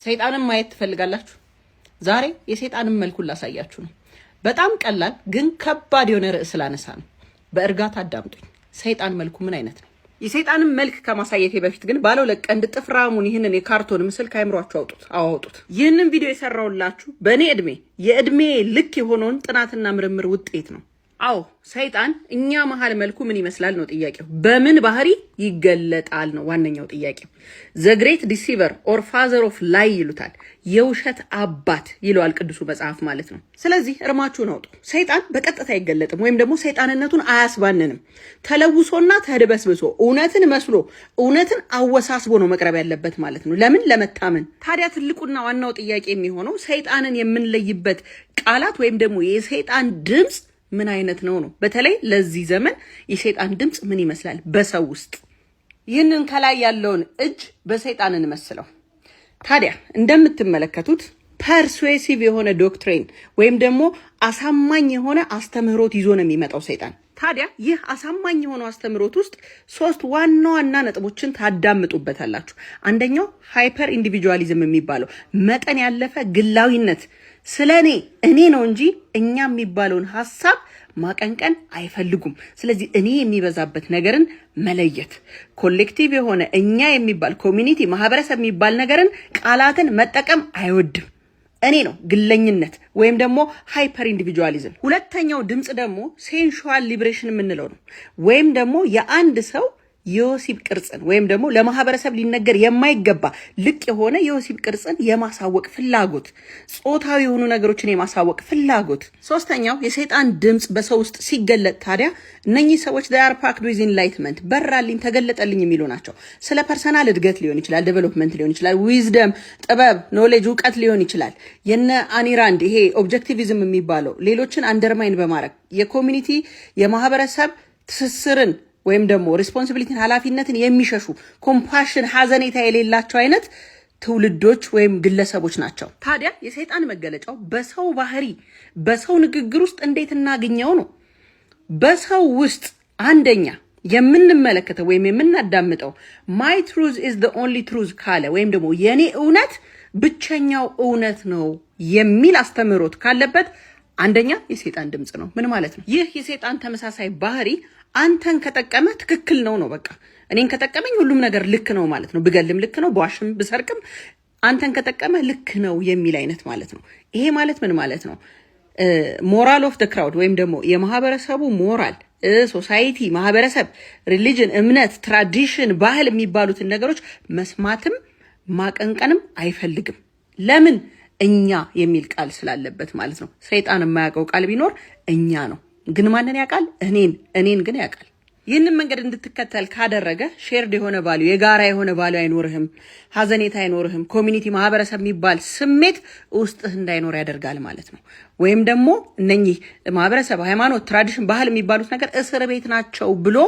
ሰይጣንን ማየት ትፈልጋላችሁ? ዛሬ የሰይጣንን መልኩን ላሳያችሁ ነው። በጣም ቀላል ግን ከባድ የሆነ ርዕስ ላነሳ ነው። በእርጋታ አዳምጡኝ። ሰይጣን መልኩ ምን አይነት ነው? የሰይጣንን መልክ ከማሳየቴ በፊት ግን ባለው ለቀንድ ጥፍራሙን ይህንን የካርቶን ምስል ካይምሯችሁ አውጡት። ይህንን ቪዲዮ የሰራውላችሁ በእኔ የእድሜ ልክ የሆነውን ጥናትና ምርምር ውጤት ነው። አዎ ሰይጣን እኛ መሃል መልኩ ምን ይመስላል ነው ጥያቄው። በምን ባህሪ ይገለጣል ነው ዋነኛው ጥያቄው። ዘ ግሬት ዲሲቨር ኦር ፋዘር ኦፍ ላይ ይሉታል። የውሸት አባት ይለዋል ቅዱሱ መጽሐፍ ማለት ነው። ስለዚህ እርማችሁን አውጡ። ሰይጣን በቀጥታ አይገለጥም ወይም ደግሞ ሰይጣንነቱን አያስባንንም። ተለውሶና ተድበስብሶ እውነትን መስሎ እውነትን አወሳስቦ ነው መቅረብ ያለበት ማለት ነው። ለምን? ለመታመን። ታዲያ ትልቁና ዋናው ጥያቄ የሚሆነው ሰይጣንን የምንለይበት ቃላት ወይም ደግሞ የሰይጣን ድምጽ ምን አይነት ነው? በተለይ ለዚህ ዘመን የሰይጣን ድምጽ ምን ይመስላል በሰው ውስጥ? ይህንን ከላይ ያለውን እጅ በሰይጣን እንመስለው። ታዲያ እንደምትመለከቱት ፐርሱዌሲቭ የሆነ ዶክትሪን ወይም ደግሞ አሳማኝ የሆነ አስተምህሮት ይዞ ነው የሚመጣው ሰይጣን። ታዲያ ይህ አሳማኝ የሆነው አስተምህሮት ውስጥ ሶስት ዋና ዋና ነጥቦችን ታዳምጡበታላችሁ። አንደኛው ሃይፐር ኢንዲቪጁዋሊዝም የሚባለው መጠን ያለፈ ግላዊነት፣ ስለኔ እኔ ነው እንጂ እኛ የሚባለውን ሐሳብ ማቀንቀን አይፈልጉም። ስለዚህ እኔ የሚበዛበት ነገርን መለየት፣ ኮሌክቲቭ የሆነ እኛ የሚባል ኮሚኒቲ ማህበረሰብ የሚባል ነገርን ቃላትን መጠቀም አይወድም። እኔ ነው ግለኝነት ወይም ደግሞ ሃይፐር ኢንዲቪጁዋሊዝም። ሁለተኛው ድምጽ ደግሞ ሴንሹዋል ሊብሬሽን የምንለው ነው። ወይም ደግሞ የአንድ ሰው የወሲብ ቅርጽን ወይም ደግሞ ለማህበረሰብ ሊነገር የማይገባ ልቅ የሆነ የወሲብ ቅርጽን የማሳወቅ ፍላጎት፣ ጾታዊ የሆኑ ነገሮችን የማሳወቅ ፍላጎት። ሶስተኛው የሰይጣን ድምጽ በሰው ውስጥ ሲገለጥ ታዲያ እነኚህ ሰዎች they are packed with enlightenment በራልኝ ተገለጠልኝ የሚሉ ናቸው። ስለ ፐርሰናል እድገት ሊሆን ይችላል፣ ዴቨሎፕመንት ሊሆን ይችላል፣ ዊዝደም ጥበብ፣ ኖሌጅ እውቀት ሊሆን ይችላል። የነ አኒራንድ ይሄ ኦብጀክቲቪዝም የሚባለው ሌሎችን አንደርማይን በማድረግ የኮሚኒቲ የማህበረሰብ ትስስርን ወይም ደግሞ ሪስፖንሲቢሊቲን ኃላፊነትን የሚሸሹ ኮምፓሽን ሐዘኔታ የሌላቸው አይነት ትውልዶች ወይም ግለሰቦች ናቸው። ታዲያ የሰይጣን መገለጫው በሰው ባህሪ በሰው ንግግር ውስጥ እንዴት እናገኘው ነው? በሰው ውስጥ አንደኛ የምንመለከተው ወይም የምናዳምጠው my truth is the only truth ካለ ወይም ደግሞ የኔ እውነት ብቸኛው እውነት ነው የሚል አስተምህሮት ካለበት አንደኛ የሰይጣን ድምጽ ነው። ምን ማለት ነው? ይህ የሰይጣን ተመሳሳይ ባህሪ አንተን ከጠቀመ ትክክል ነው በቃ እኔን ከጠቀመኝ ሁሉም ነገር ልክ ነው ማለት ነው። ብገልም ልክ ነው፣ በዋሽም ብሰርቅም አንተን ከጠቀመ ልክ ነው የሚል አይነት ማለት ነው። ይሄ ማለት ምን ማለት ነው? ሞራል ኦፍ ዘ ክራውድ ወይም ደግሞ የማህበረሰቡ ሞራል፣ ሶሳይቲ፣ ማህበረሰብ፣ ሪሊጅን፣ እምነት፣ ትራዲሽን፣ ባህል የሚባሉትን ነገሮች መስማትም ማቀንቀንም አይፈልግም። ለምን? እኛ የሚል ቃል ስላለበት ማለት ነው። ሰይጣን የማያውቀው ቃል ቢኖር እኛ ነው። ግን ማንን ያውቃል? እኔን ግን ያውቃል። ይህንን መንገድ እንድትከተል ካደረገ ሼርድ የሆነ ቫልዩ የጋራ የሆነ ቫልዩ አይኖርህም፣ ሀዘኔታ አይኖርህም፣ ኮሚኒቲ ማህበረሰብ የሚባል ስሜት ውስጥህ እንዳይኖር ያደርጋል ማለት ነው። ወይም ደግሞ እነኚህ ማህበረሰብ፣ ሃይማኖት፣ ትራዲሽን፣ ባህል የሚባሉት ነገር እስር ቤት ናቸው ብሎ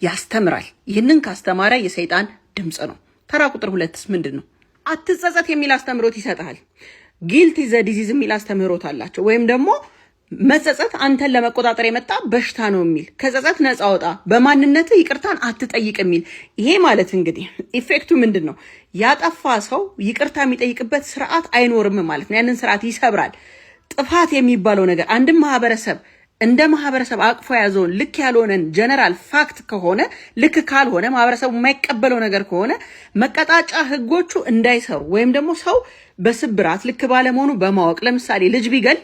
ያስተምራል። ይህንን ካስተማረ የሰይጣን ድምጽ ነው። ተራ ቁጥር 2ስ ምንድን ነው? አትጸጸት የሚል አስተምህሮት ይሰጣል። ጊልት ዘ ዲዚዝ የሚል አስተምህሮት አላቸው። ወይም ደግሞ መጸጸት አንተን ለመቆጣጠር የመጣ በሽታ ነው የሚል፣ ከጸጸት ነፃ ወጣ፣ በማንነት ይቅርታን አትጠይቅ የሚል። ይሄ ማለት እንግዲህ ኢፌክቱ ምንድን ነው? ያጠፋ ሰው ይቅርታ የሚጠይቅበት ስርዓት አይኖርም ማለት ነው። ያንን ስርዓት ይሰብራል። ጥፋት የሚባለው ነገር አንድም ማህበረሰብ እንደ ማህበረሰብ አቅፎ ያዘውን ልክ ያልሆነን ጀነራል ፋክት ከሆነ ልክ ካልሆነ ማህበረሰቡ የማይቀበለው ነገር ከሆነ መቀጣጫ ህጎቹ እንዳይሰሩ ወይም ደግሞ ሰው በስብራት ልክ ባለመሆኑ በማወቅ ለምሳሌ ልጅ ቢገል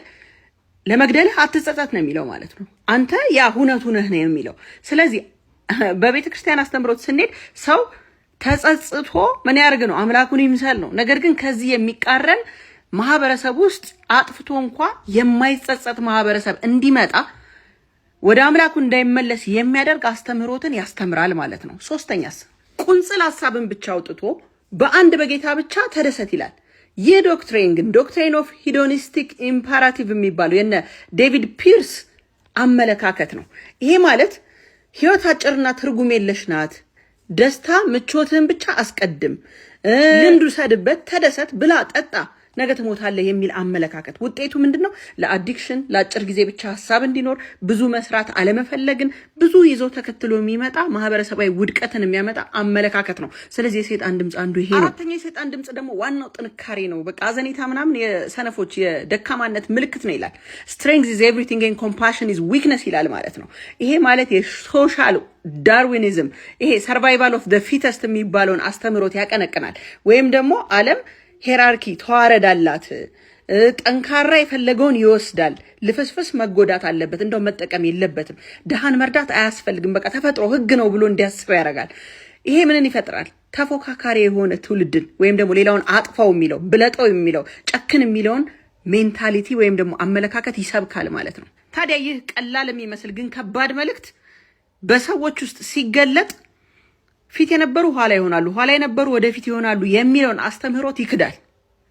ለመግደልህ አትጸጸት ነው የሚለው ማለት ነው። አንተ ያ ሁነቱ ነህ ነው የሚለው። ስለዚህ በቤተ ክርስቲያን አስተምሮት ስንሄድ ሰው ተጸጽቶ ምን ያርግ ነው? አምላኩን ይምሰል ነው። ነገር ግን ከዚህ የሚቃረን ማህበረሰብ ውስጥ አጥፍቶ እንኳን የማይጸጸት ማህበረሰብ እንዲመጣ ወደ አምላኩ እንዳይመለስ የሚያደርግ አስተምህሮትን ያስተምራል ማለት ነው። ሶስተኛስ ቁንጽል ሐሳብን ብቻ አውጥቶ በአንድ በጌታ ብቻ ተደሰት ይላል። ይህ ዶክትሪን ግን ዶክትሪን ኦፍ ሂዶኒስቲክ ኢምፓራቲቭ የሚባለው የነ ዴቪድ ፒርስ አመለካከት ነው። ይሄ ማለት ህይወት አጭርና ትርጉም የለሽ ናት፣ ደስታ ምቾትህን ብቻ አስቀድም፣ ልምድ ውሰድበት፣ ተደሰት፣ ብላ፣ ጠጣ፣ ነገ ትሞታለህ የሚል አመለካከት ውጤቱ ምንድነው? ለአዲክሽን ለአጭር ጊዜ ብቻ ሐሳብ እንዲኖር ብዙ መስራት አለመፈለግን ብዙ ይዞ ተከትሎ የሚመጣ ማህበረሰባዊ ውድቀትን የሚያመጣ አመለካከት ነው። ስለዚህ የሰይጣን ድምጽ አንዱ ይሄ ነው። አራተኛው የሰይጣን ድምጽ ደግሞ ዋናው ጥንካሬ ነው። በቃ አዘኔታ ምናምን የሰነፎች የደካማነት ምልክት ነው ይላል። strength is everything and compassion is weakness ይላል ማለት ነው። ይሄ ማለት የሶሻል ዳርዊኒዝም ይሄ ሰርቫይቫል ኦፍ ዘ ፊተስት የሚባለውን አስተምሮት ያቀነቅናል። ወይም ደግሞ ዓለም ሄራርኪ ተዋረድ አላት። ጠንካራ የፈለገውን ይወስዳል። ልፍስፍስ መጎዳት አለበት፣ እንደው መጠቀም የለበትም። ድሃን መርዳት አያስፈልግም፣ በቃ ተፈጥሮ ህግ ነው ብሎ እንዲያስብ ያደርጋል። ይሄ ምንን ይፈጥራል? ተፎካካሪ የሆነ ትውልድን ወይም ደግሞ ሌላውን አጥፋው የሚለው ብለጠው የሚለው ጨክን የሚለውን ሜንታሊቲ ወይም ደግሞ አመለካከት ይሰብካል ማለት ነው። ታዲያ ይህ ቀላል የሚመስል ግን ከባድ መልእክት በሰዎች ውስጥ ሲገለጥ ፊት የነበሩ ኋላ ይሆናሉ፣ ኋላ የነበሩ ወደፊት ይሆናሉ የሚለውን አስተምህሮት ይክዳል።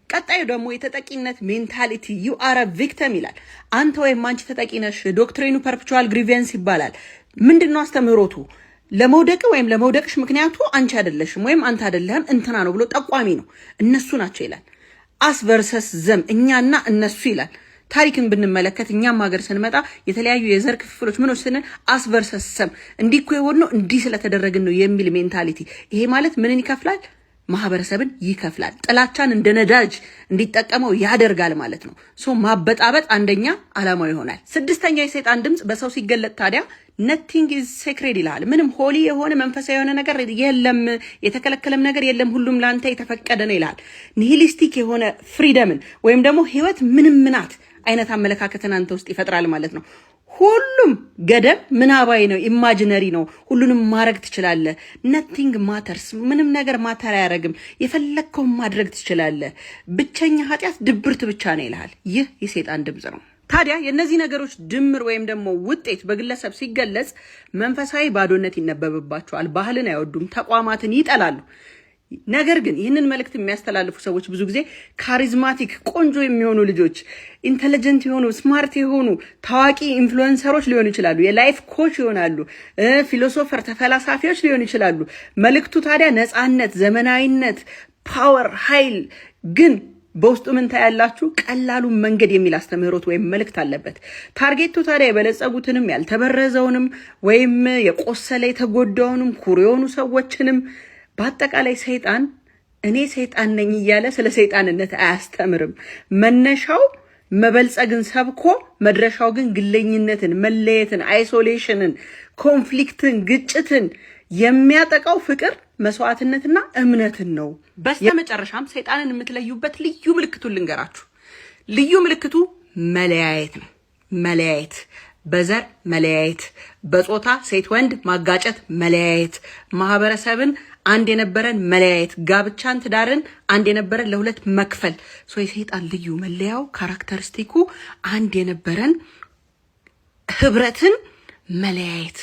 ቀጣዩ ደግሞ የተጠቂነት ሜንታሊቲ ዩ አር ቪክተም ይላል። አንተ ወይም አንቺ ተጠቂ ነሽ። ዶክትሪኑ ፐርፔቹዋል ግሪቬንስ ይባላል። ምንድነው አስተምህሮቱ? ለመውደቅ ወይም ለመውደቅሽ ምክንያቱ አንቺ አይደለሽም ወይም አንተ አይደለህም እንትና ነው ብሎ ጠቋሚ ነው። እነሱ ናቸው ይላል። አስ ቨርሰስ ዘም እኛና እነሱ ይላል። ታሪክን ብንመለከት እኛም ሀገር ስንመጣ የተለያዩ የዘር ክፍፍሎች ምኖች ስንል አስ ቨርሰስ ሰም እንዲህ እኮ የሆነው እንዲህ ስለተደረግን ነው የሚል ሜንታሊቲ። ይሄ ማለት ምንን ይከፍላል? ማህበረሰብን ይከፍላል። ጥላቻን እንደ ነዳጅ እንዲጠቀመው ያደርጋል ማለት ነው። ሶ ማበጣበጥ አንደኛ ዓላማው ይሆናል። ስድስተኛ የሰይጣን ድምጽ በሰው ሲገለጥ ታዲያ ነቲንግ ኢዝ ሴክሬድ ይላል። ምንም ሆሊ የሆነ መንፈሳዊ የሆነ ነገር የለም፣ የተከለከለም ነገር የለም፣ ሁሉም ላንተ የተፈቀደ ነው ይላል። ኒሂሊስቲክ የሆነ ፍሪደምን ወይም ደግሞ ህይወት ምንም ምናት አይነት አመለካከትን አንተ ውስጥ ይፈጥራል ማለት ነው። ሁሉም ገደብ ምናባዊ ነው፣ ኢማጂነሪ ነው። ሁሉንም ማድረግ ትችላለህ። ነቲንግ ማተርስ ምንም ነገር ማተር አያደርግም። የፈለግከውን ማድረግ ትችላለህ። ብቸኛ ኃጢአት ድብርት ብቻ ነው ይልሃል። ይህ የሰይጣን ድምጽ ነው። ታዲያ የእነዚህ ነገሮች ድምር ወይም ደግሞ ውጤት በግለሰብ ሲገለጽ መንፈሳዊ ባዶነት ይነበብባቸዋል። ባህልን አይወዱም፣ ተቋማትን ይጠላሉ። ነገር ግን ይህንን መልእክት የሚያስተላልፉ ሰዎች ብዙ ጊዜ ካሪዝማቲክ ቆንጆ የሚሆኑ ልጆች፣ ኢንተለጀንት የሆኑ ስማርት የሆኑ ታዋቂ ኢንፍሉዌንሰሮች ሊሆኑ ይችላሉ። የላይፍ ኮች ይሆናሉ። ፊሎሶፈር ተፈላሳፊዎች ሊሆኑ ይችላሉ። መልእክቱ ታዲያ ነፃነት፣ ዘመናዊነት፣ ፓወር፣ ኃይል ግን በውስጡ ምን ታያላችሁ? ቀላሉን መንገድ የሚል አስተምህሮት ወይም መልእክት አለበት። ታርጌቱ ታዲያ የበለጸጉትንም ያልተበረዘውንም ወይም የቆሰለ የተጎዳውንም ኩሩ የሆኑ ሰዎችንም በአጠቃላይ ሰይጣን እኔ ሰይጣን ነኝ እያለ ስለ ሰይጣንነት አያስተምርም። መነሻው መበልጸግን ሰብኮ መድረሻው ግን ግለኝነትን፣ መለየትን፣ አይሶሌሽንን፣ ኮንፍሊክትን፣ ግጭትን የሚያጠቃው ፍቅር፣ መስዋዕትነትና እምነትን ነው። በስተመጨረሻም ሰይጣንን የምትለዩበት ልዩ ምልክቱን ልንገራችሁ። ልዩ ምልክቱ መለያየት ነው። መለያየት፣ በዘር መለያየት፣ በጾታ ሴት ወንድ ማጋጨት መለያየት፣ ማህበረሰብን አንድ የነበረን መለያየት፣ ጋብቻን ትዳርን አንድ የነበረን ለሁለት መክፈል። የሰይጣን ልዩ መለያው ካራክተሪስቲኩ አንድ የነበረን ህብረትን መለያየት።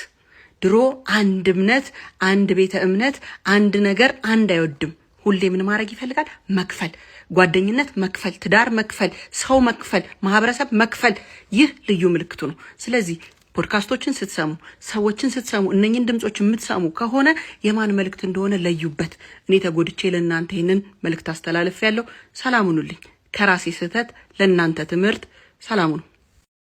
ድሮ አንድ እምነት፣ አንድ ቤተ እምነት፣ አንድ ነገር አንድ አይወድም። ሁሌ ምን ማድረግ ይፈልጋል? መክፈል። ጓደኝነት መክፈል፣ ትዳር መክፈል፣ ሰው መክፈል፣ ማህበረሰብ መክፈል። ይህ ልዩ ምልክቱ ነው። ስለዚህ ፖድካስቶችን ስትሰሙ፣ ሰዎችን ስትሰሙ፣ እነኝን ድምጾች የምትሰሙ ከሆነ የማን መልእክት እንደሆነ ለዩበት። እኔ ተጎድቼ ለእናንተ ይህንን መልእክት አስተላልፍ ያለው። ሰላም ሁኑልኝ። ከራሴ ስህተት ለእናንተ ትምህርት። ሰላም ሁኑ።